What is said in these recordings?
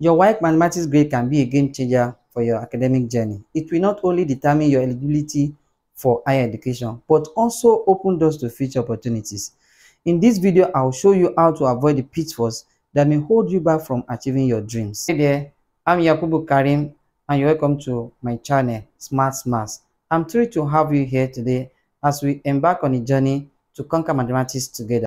Your WAEC mathematics grade can be a game changer for your academic journey. It will not only determine your eligibility for higher education, but also open doors to future opportunities. In this video, I will show you how to avoid the pitfalls that may hold you back from achieving your dreams. Hey there, I'm Yakubu Karim, and you're welcome to my channel, Smart Smarts. I'm thrilled to have you here today as we embark on a journey to conquer mathematics together.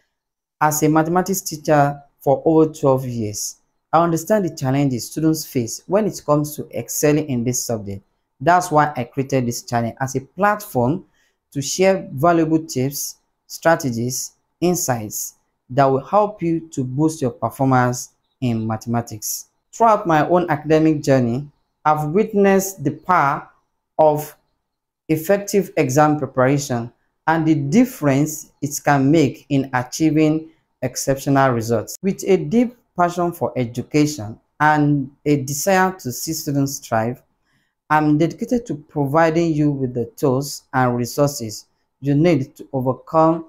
As a mathematics teacher for over 12 years, I understand the challenges students face when it comes to excelling in this subject. That's why I created this channel as a platform to share valuable tips, strategies, insights that will help you to boost your performance in mathematics. Throughout my own academic journey, I've witnessed the power of effective exam preparation and the difference it can make in achieving exceptional results. With a deep passion for education and a desire to see students thrive, I'm dedicated to providing you with the tools and resources you need to overcome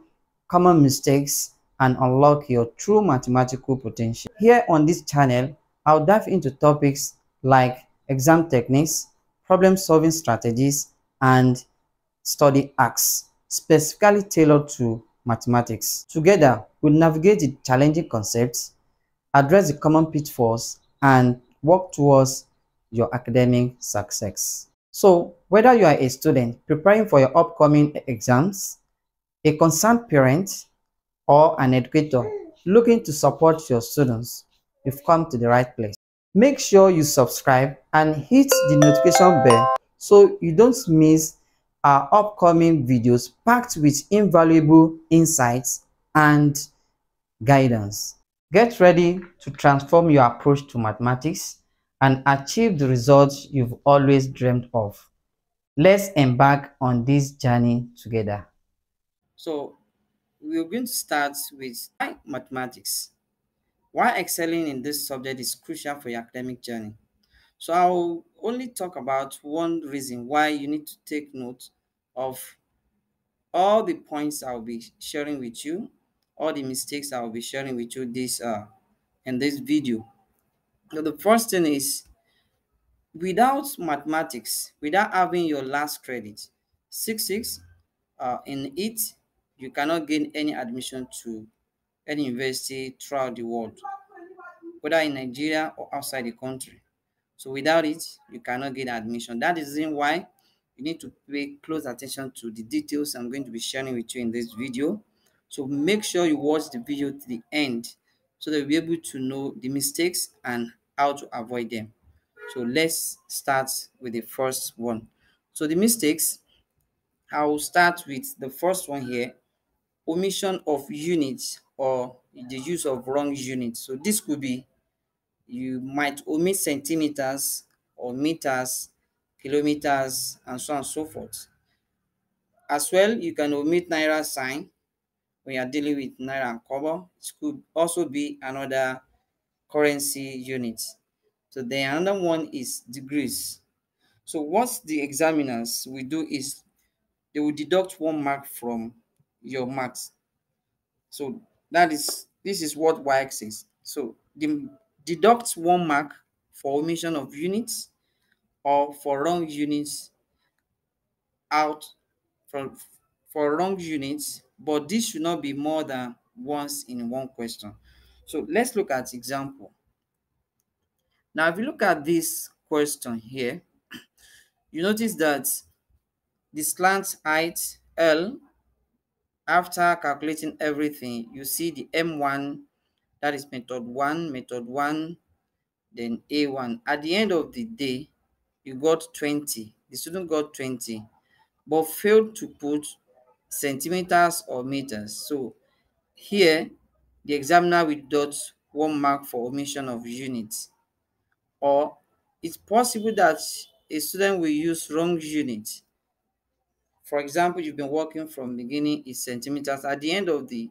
common mistakes and unlock your true mathematical potential. Here on this channel, I'll dive into topics like exam techniques, problem-solving strategies, and study hacks specifically tailored to mathematics. Together, we'll navigate the challenging concepts, address the common pitfalls, and work towards your academic success. So, whether you are a student preparing for your upcoming exams, a concerned parent, or an educator looking to support your students, you've come to the right place. Make sure you subscribe and hit the notification bell so you don't miss our upcoming videos packed with invaluable insights and guidance. Get ready to transform your approach to mathematics and achieve the results you've always dreamed of. Let's embark on this journey together. So, we're going to start with why mathematics. Why excelling in this subject is crucial for your academic journey. So I'll only talk about one reason why you need to take note of all the points I'll be sharing with you, all the mistakes I'll be sharing with you in this video. So the first thing is, without mathematics, without having your last credit, 6 in it, you cannot gain any admission to any university throughout the world, whether in Nigeria or outside the country. So without it, you cannot get admission. That is the reason why you need to pay close attention to the details I'm going to be sharing with you in this video. So make sure you watch the video to the end so that you'll be able to know the mistakes and how to avoid them. So let's start with the first one. So the mistakes, I will start with the first one here, omission of units or the use of wrong units. So this could be, you might omit centimeters or meters, kilometers, and so on and so forth. As well, you can omit naira sign when you are dealing with naira and kobo. It could also be another currency unit. So then another one is degrees. So what the examiners will do is they will deduct 1 mark from your marks. So this is what WAEC says. So they deduct 1 mark for omission of units or for wrong units out from for wrong units, but this should not be more than once in one question. So let's look at example. Now, if you look at this question here, you notice that the slant height L, after calculating everything, you see the M1, that is method 1, then A1. At the end of the day, you got 20. The student got 20, but failed to put centimeters or meters. So here, the examiner will dot 1 mark for omission of units. Or it's possible that a student will use wrong unit. For example, you've been working from beginning is centimeters. At the end of the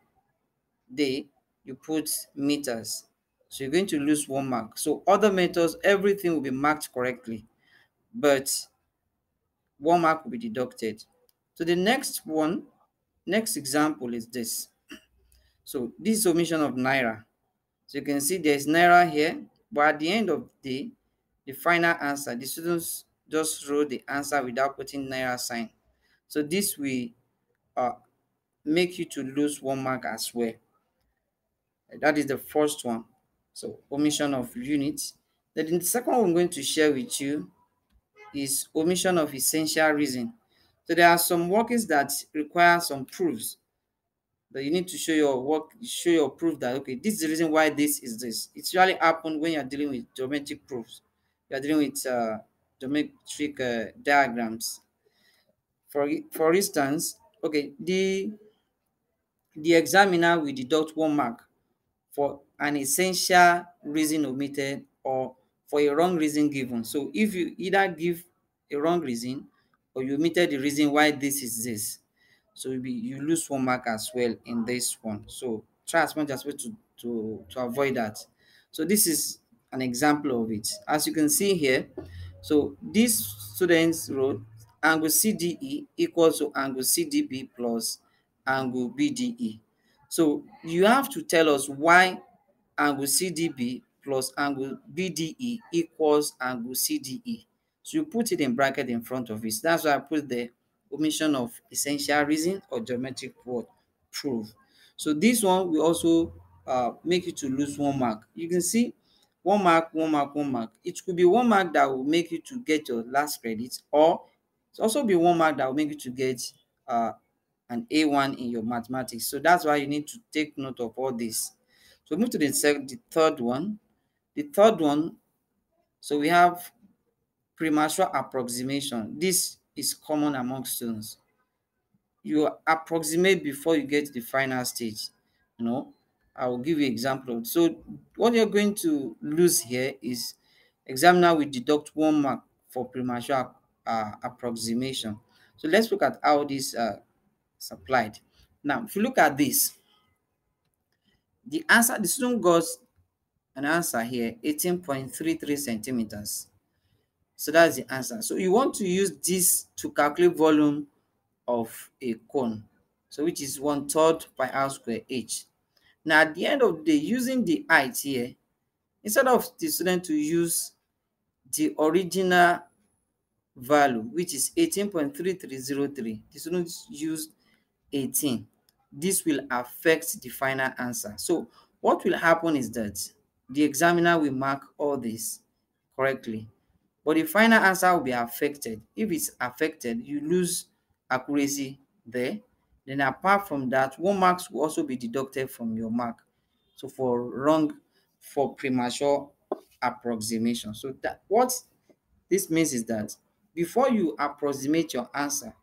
day, you put meters. So you're going to lose 1 mark. So other methods, everything will be marked correctly, but 1 mark will be deducted. So the next example is this. So this is omission of naira. So you can see there's naira here. But at the end of the day, the final answer, the students just wrote the answer without putting naira sign. So this will uh, make you to lose 1 mark as well. That is the first one. So omission of unit. Then the second one I'm going to share with you is omission of essential reason. So there are some workings that require some proofs that you need to show your work, show your proof that okay, this is the reason why this is this. It usually happens when you're dealing with geometric proofs. You're dealing with geometric diagrams. For instance, okay, the examiner will deduct 1 mark for an essential reason omitted or for a wrong reason given. So if you either give a wrong reason or you omitted the reason why this is this, so you lose 1 mark as well in this one. So try as much as possible to avoid that. So this is an example of it. As you can see here, so these students wrote angle CDE equals to angle CDB plus angle BDE. So you have to tell us why angle CDB plus angle BDE equals angle CDE. So you put it in bracket in front of it. That's why I put the omission of essential reason or geometric word proof. So this one will also make you to lose 1 mark. You can see 1 mark, 1 mark, 1 mark. It could be 1 mark that will make you to get your last credit, or it also be 1 mark that will make you to get uh, an A1 in your mathematics. So that's why you need to take note of all this. So move to the third one. The third one, so we have premature approximation. This is common among students. You approximate before you get to the final stage. You know, I will give you an example. So what you're going to lose here is examiner will deduct 1 mark for premature approximation. So let's look at how this is applied. Now, if you look at this, the answer, the student got an answer here, 18.33 centimeters. So that's the answer. So you want to use this to calculate volume of a cone, so which is 1/3 pi r square h. Now at the end of the day, using the height here, instead of the student to use the original value, which is 18.3303, the student used 18. This will affect the final answer. So what will happen is that the examiner will mark all this correctly, but the final answer will be affected. If it's affected, you lose accuracy there. Then apart from that, 1 mark will also be deducted from your mark. So for premature approximation. So that what this means is that before you approximate your answer,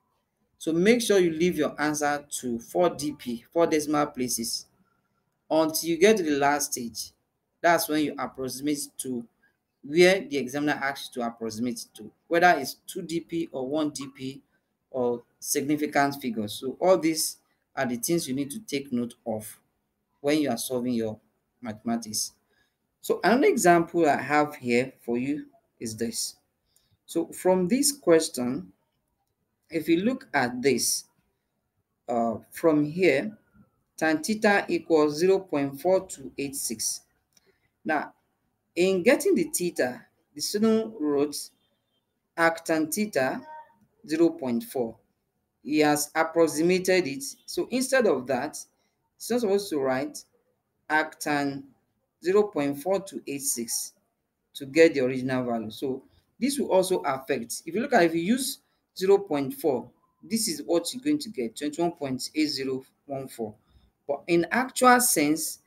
so make sure you leave your answer to 4 dp, 4 decimal places, until you get to the last stage. That's when you approximate to where the examiner asks you to approximate to, whether it's 2 dp or 1 dp or significant figures. So all these are the things you need to take note of when you are solving your mathematics. So another example I have here for you is this. So from this question, if you look at this, from here, tan theta equals 0.4286. Now, in getting the theta, the student wrote arc tan theta 0.4. He has approximated it. So instead of that, it's not supposed to write arc tan 0.4286 to get the original value. So this will also affect. If you look at, if you use 0.4, this is what you're going to get, 21.8014. But in actual sense,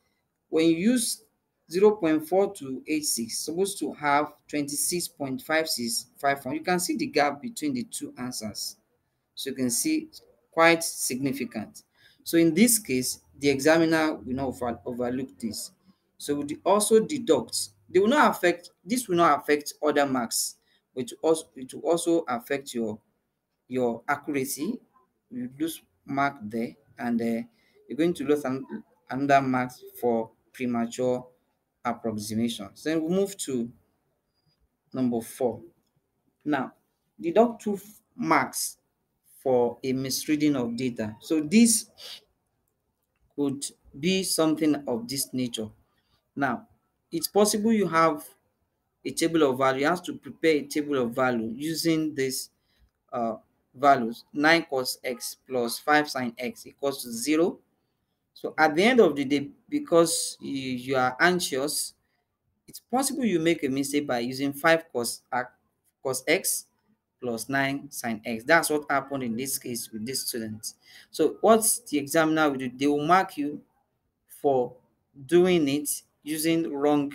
when you use 0.4286, supposed to have 26.5651. You can see the gap between the two answers. So you can see quite significant. So in this case, the examiner will not overlook this. So we also deduct. They will not affect, this will not affect other marks, but it will also affect your accuracy. You lose mark there, and you're going to lose another mark for premature approximation. So then we move to number 4. Now, deduct 2 marks for a misreading of data. So this could be something of this nature. Now, it's possible you have a table of value. You have to prepare a table of value using this uh, values. 9 cos x plus 5 sin x equals to 0. So at the end of the day, because you are anxious, it's possible you make a mistake by using 5 cos x plus 9 sin x. That's what happened in this case with this student. So what the examiner will do, they will mark you for doing it using wrong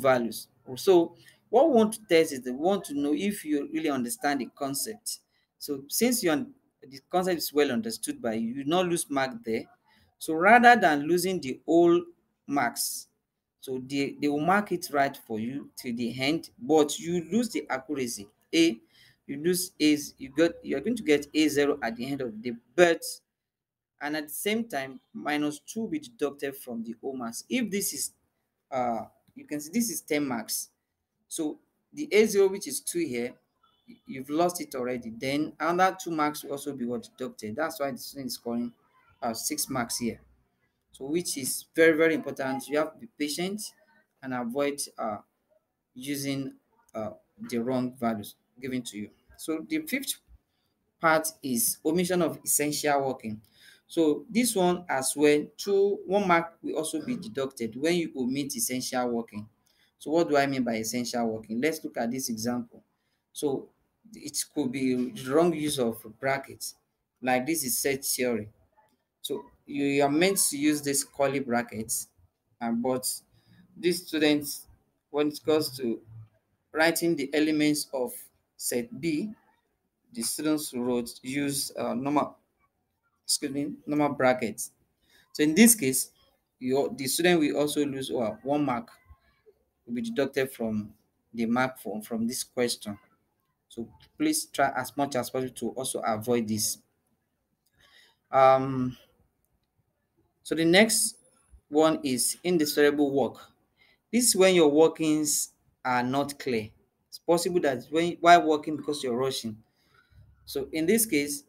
values. So what we want to test is that we want to know if you really understand the concept. So since the concept is well understood by you, you not lose mark there. So rather than losing the whole marks, so they will mark it right for you till the end, but you lose the accuracy. You lose A's, you are going to get A0 at the end of the day, but and at the same time -2 will be deducted from the whole marks. If this is you can see this is 10 marks. So the A0, which is 2 here, you've lost it already. Then another 2 marks will also be what deducted. That's why the student is scoring 6 marks here. So which is very, very important. You have to be patient and avoid using the wrong values given to you. So the fifth part is omission of essential working. So this one as well, 1 mark will also be deducted when you omit essential working. So what do I mean by essential working? Let's look at this example. So it could be wrong use of brackets, like this is set theory. So you are meant to use this curly brackets, but these students, when it comes to writing the elements of set B, the students wrote use normal brackets. So in this case, the student will also lose 1 mark will be deducted from the mark from this question. So please try as much as possible to also avoid this. So the next one is indesirable work. This is when your workings are not clear. It's possible that while working because you're rushing. So in this case,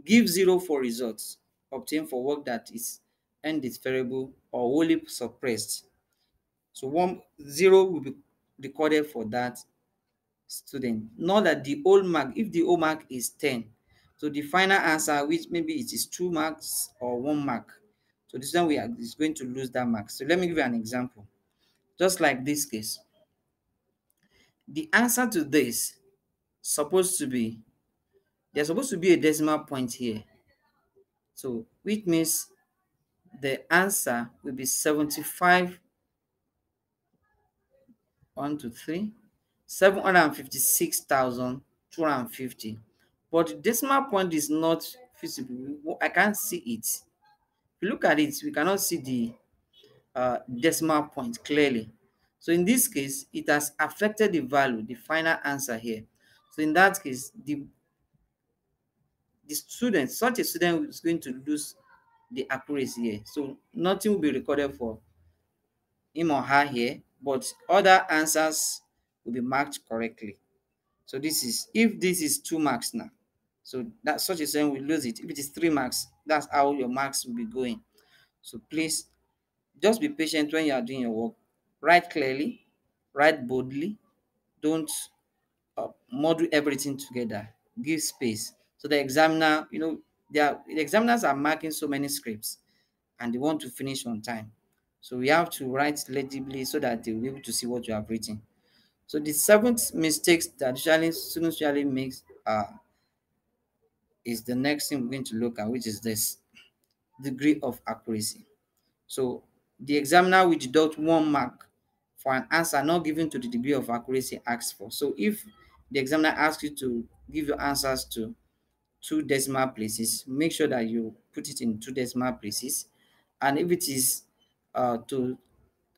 give 0 for results obtained for work that is undesirable or wholly suppressed. So 0 will be recorded for that student. Not that the whole mark, if the whole mark is 10, so the final answer, which maybe it is 2 marks or 1 mark, so this one is going to lose that mark. So let me give you an example. Just like this case, the answer to this supposed to be, there's supposed to be a decimal point here. So which means the answer will be 75, 1 to 3, 756,250. But the decimal point is not visible. I can't see it. If you look at it, we cannot see the decimal point clearly. So in this case, it has affected the value, the final answer here. So in that case, the student, such a student is going to lose the accuracy here. So nothing will be recorded for him or her here, but other answers will be marked correctly. So this is, if this is 2 marks now, so that such a student will lose it. If it is 3 marks, that's how your marks will be going. So please just be patient when you are doing your work. Write clearly, write boldly. Don't model everything together. Give space. So the examiner, the examiners are marking so many scripts and they want to finish on time. So we have to write legibly so that they will be able to see what you have written. So the 7th mistakes that students usually make is the next thing we're going to look at, which is this degree of accuracy. So the examiner will deduct 1 mark for an answer not given to the degree of accuracy asked for. So if the examiner asks you to give your answers to 2 decimal places, make sure that you put it in 2 decimal places. And if it is to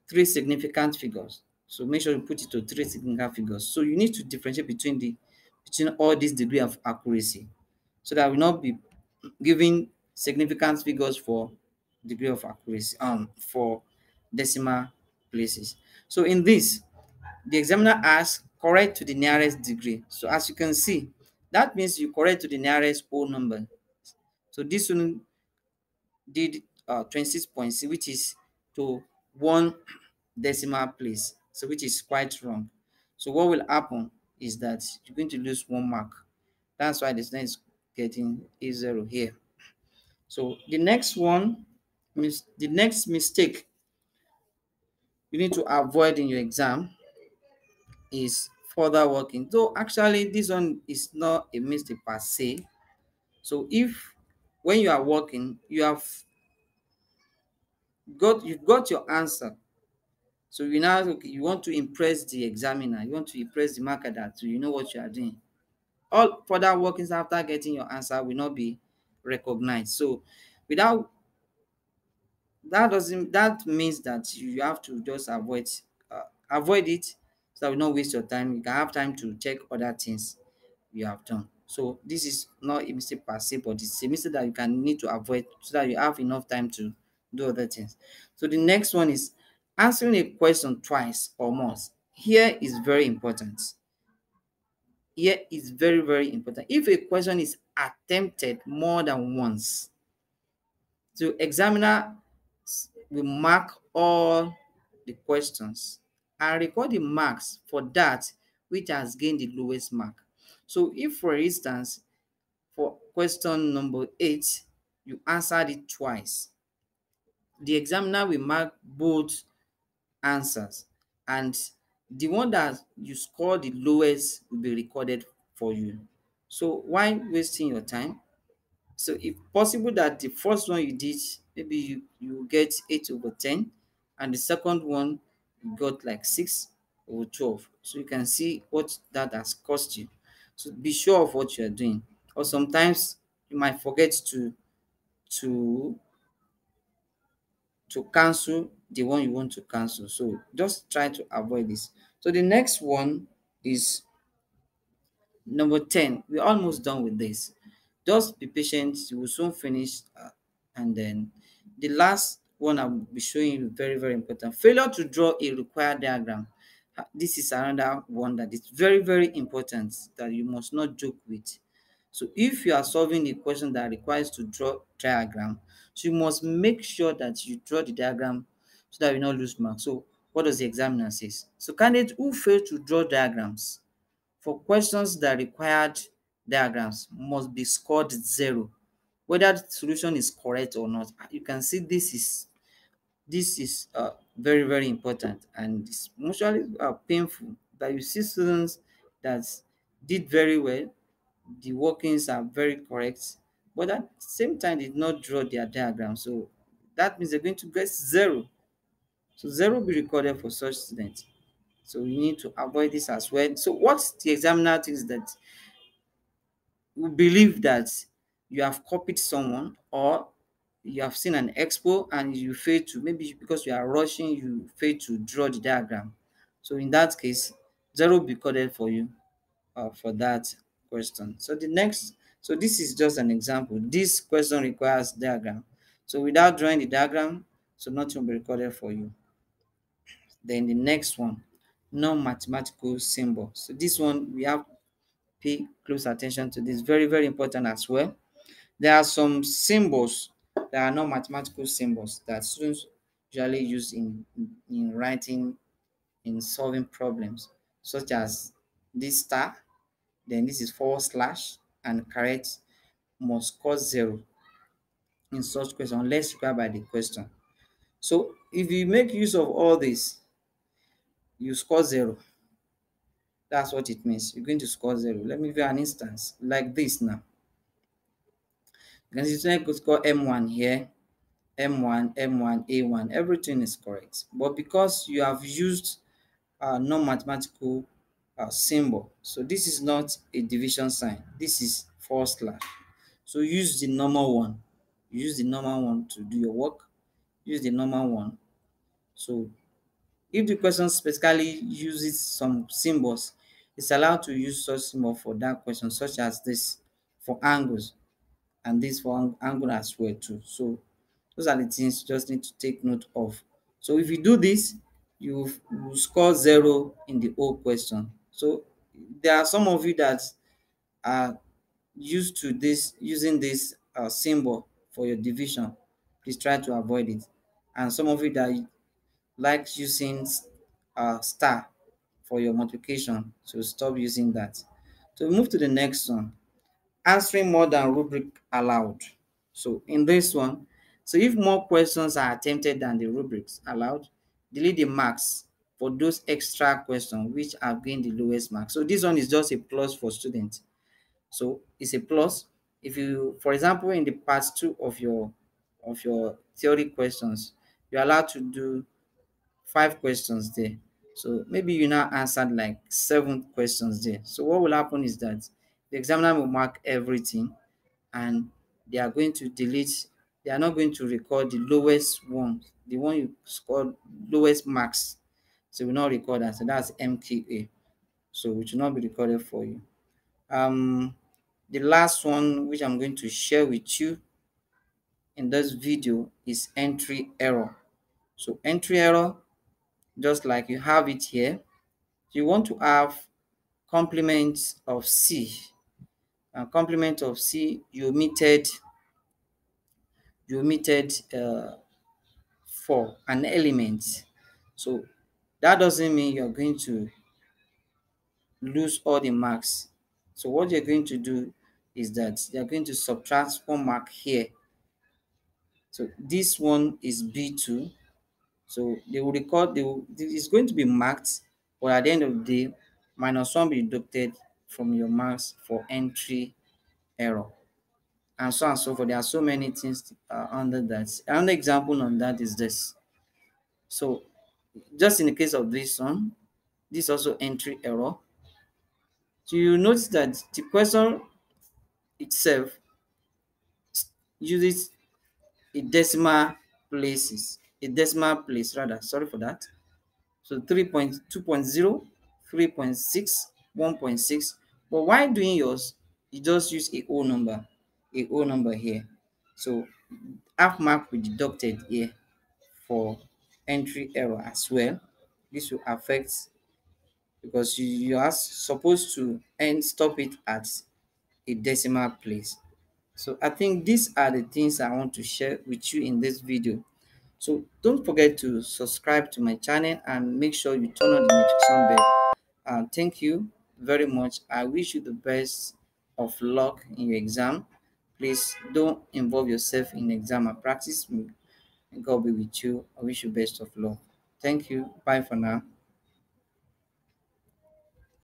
3 significant figures, so make sure you put it to 3 significant figures. So you need to differentiate between all these degree of accuracy, so that will not be giving significant figures for degree of accuracy for decimal places. So in this, the examiner asks correct to the nearest degree. So as you can see, that means you correct to the nearest whole number. So this one did 26.6, which is to 1 decimal place, so which is quite wrong. So what will happen is that you're going to lose 1 mark. That's why the student is getting A0 here. So the next one, the next mistake you need to avoid in your exam is further working. Though actually this one is not a mistake per se. So if when you are working, you've got your answer. So you now, okay, you want to impress the examiner, you want to impress the marker that you know what you are doing. All further workings after getting your answer will not be recognized. So without that means that you have to just avoid it, so that you not waste your time. You can have time to check other things you have done. So this is not a mistake per se, but it's a mistake that you can need to avoid so that you have enough time to do other things. So the next one is answering a question twice or more. Here is very important. Here is very, very important. If a question is attempted more than once, so examiner will mark all the questions and record the marks for that which has gained the lowest mark. So if, for instance, for question number 8, you answered it twice, the examiner will mark both answers, and the one that you score the lowest will be recorded for you. So why wasting your time? So if possible that the first one you did, maybe you get 8/10, and the second one you got like 6/12. So you can see what that has cost you. So be sure of what you are doing. Or sometimes you might forget to to cancel the one you want to cancel. So just try to avoid this. So the next one is number 10. We're almost done with this. Just be patient, you will soon finish. And then the last one I'll be showing you, very, very important. Failure to draw a required diagram. This is another one that is very, very important that you must not joke with. So if you are solving a question that requires to draw diagram, so you must make sure that you draw the diagram so that you not lose marks. So what does the examiner says? So candidates who fail to draw diagrams for questions that required diagrams must be scored 0, whether the solution is correct or not. You can see this is very, very important, and it's mostly painful that you see students that did very well, the workings are very correct, but at the same time did not draw their diagram. So that means they're going to get 0. So 0 will be recorded for such students. So you need to avoid this as well. So what the examiner thinks that we believe that you have copied someone, or you have seen an expo and you fail to, maybe because you are rushing, you fail to draw the diagram. So in that case, 0 will be coded for you for that question. So the next, so this is just an example. This question requires diagram. So without drawing the diagram, so nothing will be recorded for you. Then the next one, non-mathematical symbol. So this one we have to pay close attention to. This very, very important as well. There are some symbols that are not mathematical symbols that students usually use in writing, in solving problems, such as this star, then this is forward slash, and correct must cause 0 in such question unless required by the question. So if you make use of all this, you score 0. That's what it means. You're going to score 0. Let me give you an instance like this now. You can see student could score M1 here, M1, M1, A1, everything is correct. But because you have used a non-mathematical symbol, so this is not a division sign, this is forward slash. So use the normal one. Use the normal one to do your work. Use the normal one. So if the question specifically uses some symbols, it's allowed to use such symbol for that question, such as this for angles, and this for angle as well too. So those are the things you just need to take note of. So if you do this, you will score 0 in the whole question. So there are some of you that are used to this, using this symbol for your division. Please try to avoid it. And some of you that likes using star for your multiplication, so stop using that. So move to the next one, answering more than rubric allowed. So in this one, so if more questions are attempted than the rubrics allowed, delete the marks for those extra questions which have gained the lowest mark. So this one is just a plus for students. So it's a plus if you, for example, in the part 2 of your theory questions, you're allowed to do 5 questions there. So maybe you now answered like 7 questions there. So what will happen is that the examiner will mark everything, and they are going to delete, they are not going to record the lowest one, the one you scored lowest marks. So we will not record that. So that's MKA. So which will not be recorded for you. The last one which I'm going to share with you in this video is entry error. So entry error, just like you have it here, you want to have complement of C. Complement of C, you omitted for an element. So that doesn't mean you're going to lose all the marks. So what you're going to do is that you're going to subtract 1 mark here. So this one is B2. So they will record, it's going to be marked, but at the end of the day, -1 will be deducted from your marks for entry error, and so on and so forth. There are so many things under that. Another example on that is this. So just in the case of this one, this also entry error. So you notice that the question itself uses a decimal place rather, sorry for that. So 3.2.0, 3.6, 1.6. But while doing yours, you just use a whole number here. So half mark will be deducted here for entry error as well. This will affect, because you are supposed to end stop it at a decimal place. So I think these are the things I want to share with you in this video. So don't forget to subscribe to my channel and make sure you turn on the notification bell. Thank you very much. I wish you the best of luck in your exam. Please don't involve yourself in exam malpractice. God be with you. I wish you best of luck. Thank you. Bye for now.